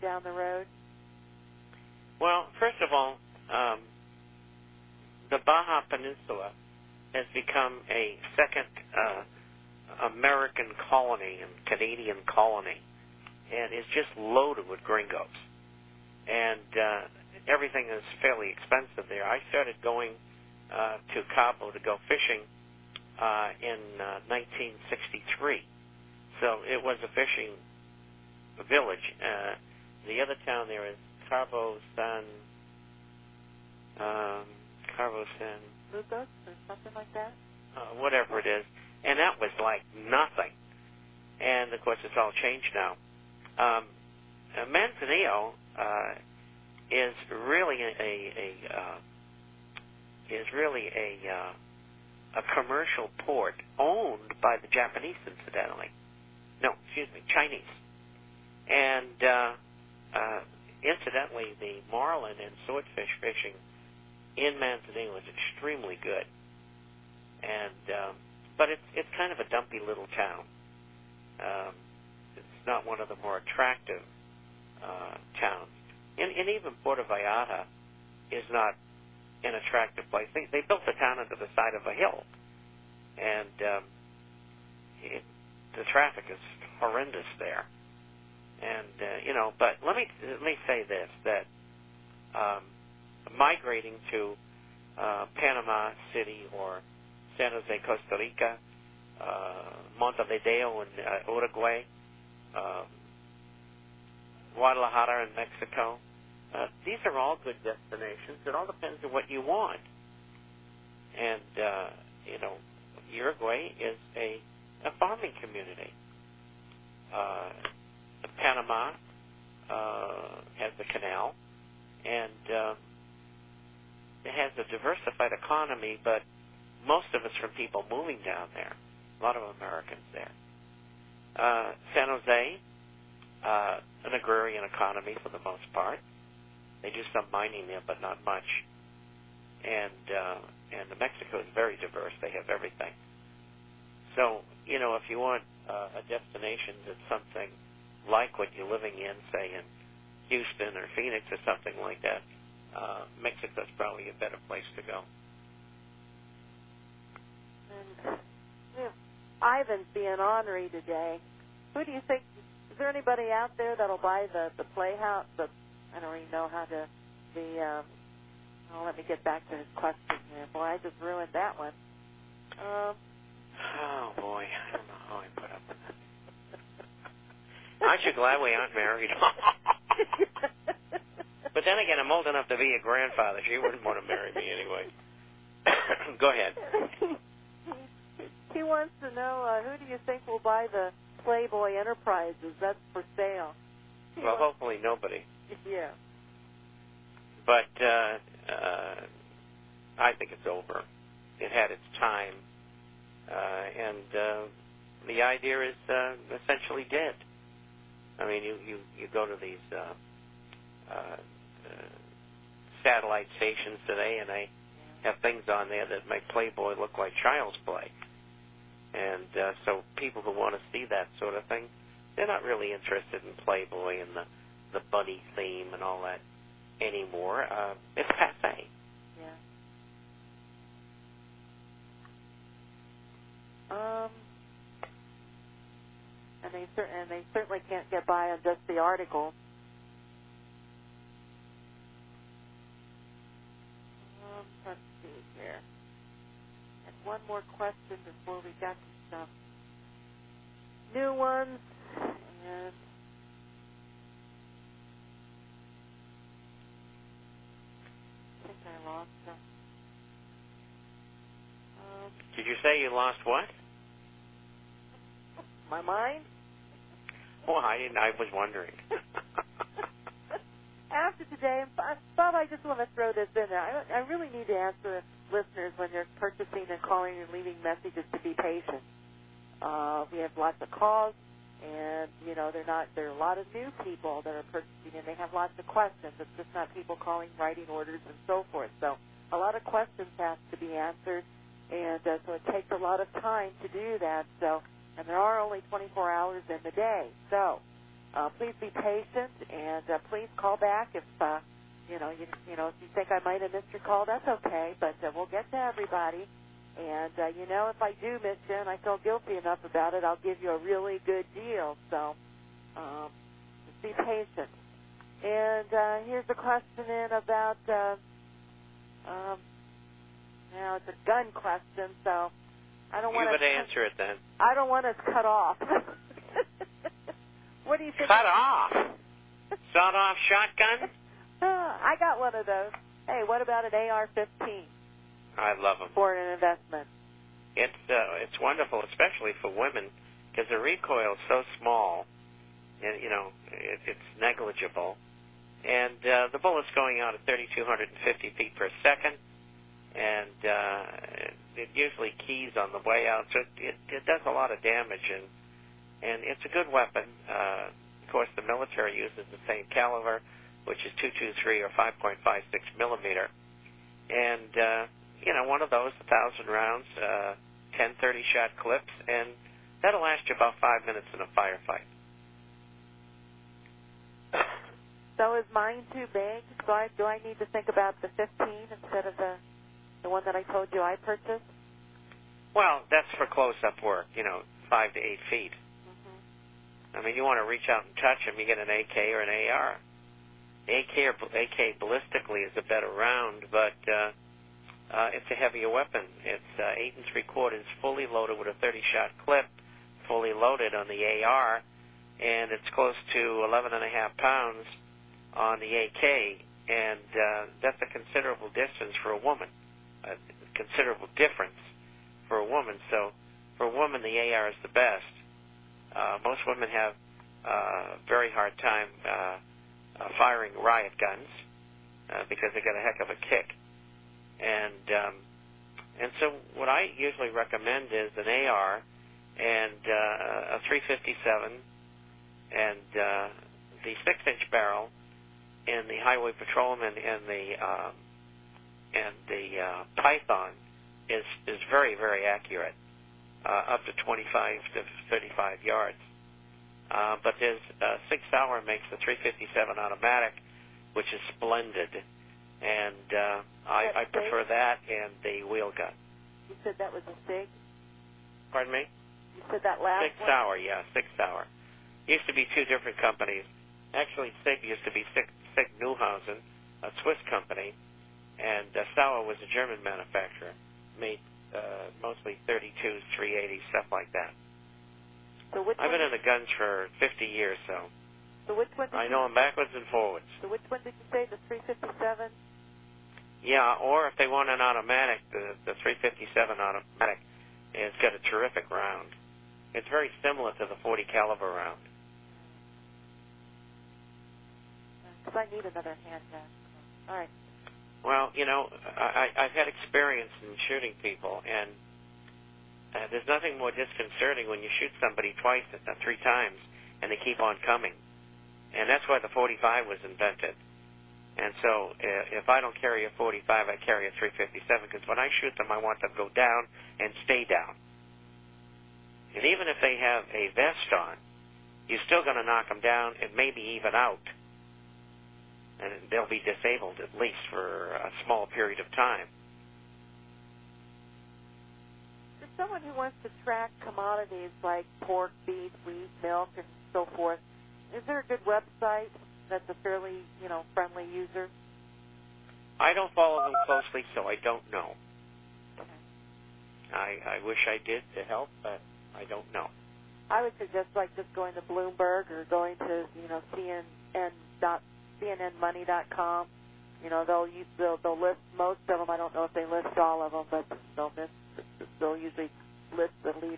down the road? Well, first of all, the Baja Peninsula has become a second American colony and Canadian colony, and is just loaded with gringos. And everything is fairly expensive there. I started going to Cabo to go fishing in 1963. So it was a fishing village. The other town there is Cabo San Lucas or something like that? Whatever it is. And that was like nothing. And, of course, it's all changed now. Manzanillo is really a commercial port owned by the Japanese, incidentally. No, excuse me, Chinese. And incidentally, the marlin and swordfish fishing in Manzanillo is extremely good. And but it's kind of a dumpy little town. It's not one of the more attractive towns. And even Puerto Vallarta is not an attractive place. They built the town into the side of a hill, and the traffic is horrendous there. And but let me say this: that migrating to Panama City or San Jose, Costa Rica, Montevideo in Uruguay, Guadalajara in Mexico. These are all good destinations. It all depends on what you want. And, Uruguay is a farming community. Panama has the canal, and it has a diversified economy, but most of it's from people moving down there. A lot of Americans there. San Jose, an agrarian economy for the most part. They do some mining there, but not much. And Mexico is very diverse. They have everything. So, if you want a destination that's something like what you're living in, say in Houston or Phoenix or something like that, Mexico's probably a better place to go. And Ivan's being ornery today. Who do you think? Is there anybody out there that'll buy the playhouse? I don't even know how to. Let me get back to his question here. Boy, I just ruined that one. Oh boy, I don't know how I put up with that. Aren't you glad we aren't married? But then again, I'm old enough to be a grandfather. She wouldn't want to marry me anyway. Go ahead. He wants to know who do you think will buy the Playboy Enterprises? That's for sale. Well, hopefully nobody. Yeah. But I think it's over. It had its time, and the idea is essentially dead. I mean, you go to these satellite stations today, and they have things on there that make Playboy look like child's play. And so people who want to see that sort of thing, they're not really interested in Playboy and the bunny theme and all that anymore. It's passé. Yeah. And they certainly can't get by on just the article. Let's see here. And one more question before we got to some new ones. And I think I lost them. Did you say you lost what? My mind? Well, I didn't. I was wondering. After today, Bob, I just want to throw this in there. I really need to answer listeners when they're purchasing and calling and leaving messages to be patient. We have lots of calls, and there are a lot of new people that are purchasing, and they have lots of questions. It's just not people calling, writing orders, and so forth. So a lot of questions have to be answered, and so it takes a lot of time to do that. And there are only 24 hours in the day. So please be patient, and please call back if if you think I might have missed your call. That's okay, but we'll get to everybody. And if I do miss you and I feel guilty enough about it, I'll give you a really good deal. So just be patient. And here's a question in about it's a gun question, so I don't want to... You would answer it then. I don't want us cut off. What do you think? Cut off? Sawed-off shotgun? I got one of those. Hey, what about an AR-15? I love them. For an investment. It's wonderful, especially for women, because the recoil is so small, and, it's negligible. And the bullet's going out at 3,250 feet per second, and it usually keys on the way out, so it does a lot of damage, and it's a good weapon. Of course, the military uses the same caliber, which is .223 or 5.56 millimeter, and one of those, 1,000 rounds, 10 30-shot clips, and that'll last you about 5 minutes in a firefight. So is mine too big? Do I need to think about the 15 instead of the one that I told you I purchased? Well, that's for close-up work, 5 to 8 feet. Mm-hmm. I mean, you want to reach out and touch them, you get an AK or an AR. AK ballistically is a better round, but it's a heavier weapon. It's 8 3/4 fully loaded with a 30-shot clip, fully loaded on the AR, and it's close to 11.5 pounds on the AK, and that's a considerable distance for a woman, a considerable difference for a woman. So for a woman, the AR is the best. Most women have a very hard time firing riot guns because they got a heck of a kick. And so what I usually recommend is an AR and a 357 and the 6-inch barrel, and the Highway Patrolman and the Python is very, very accurate, up to 25 to 35 yards. But there's 6 Hour makes the 357 automatic, which is splendid, and I prefer that and the wheel gun. You said that was a SIG? Pardon me? You said that last 6 Hour, yeah, 6 Hour. Used to be two different companies. Actually, SIG used to be SIG Neuhausen, a Swiss company, and Sauer was a German manufacturer, made mostly 32s, 380s, stuff like that. So I've been in the guns for 50 years, so which one I know them backwards and forwards. So which one did you say, the 357? Yeah, or if they want an automatic, the 357 automatic, it's got a terrific round. It's very similar to the 40 caliber round. Because I need another handgun. All right. Well, I've had experience in shooting people, and there's nothing more disconcerting when you shoot somebody twice, 3 times, and they keep on coming. And that's why the 45 was invented. And so if I don't carry a 45, I carry a 357, because when I shoot them, I want them to go down and stay down. And even if they have a vest on, you're still going to knock them down and maybe even out. And they'll be disabled at least for a small period of time. For someone who wants to track commodities like pork, beef, wheat, milk, and so forth, is there a good website that's a fairly, friendly user? I don't follow them closely, so I don't know. Okay. I wish I did to help, but I don't know. I would suggest just going to Bloomberg or going to CNNmoney.com. They'll list most of them. I don't know if they list all of them, but they'll usually list the lead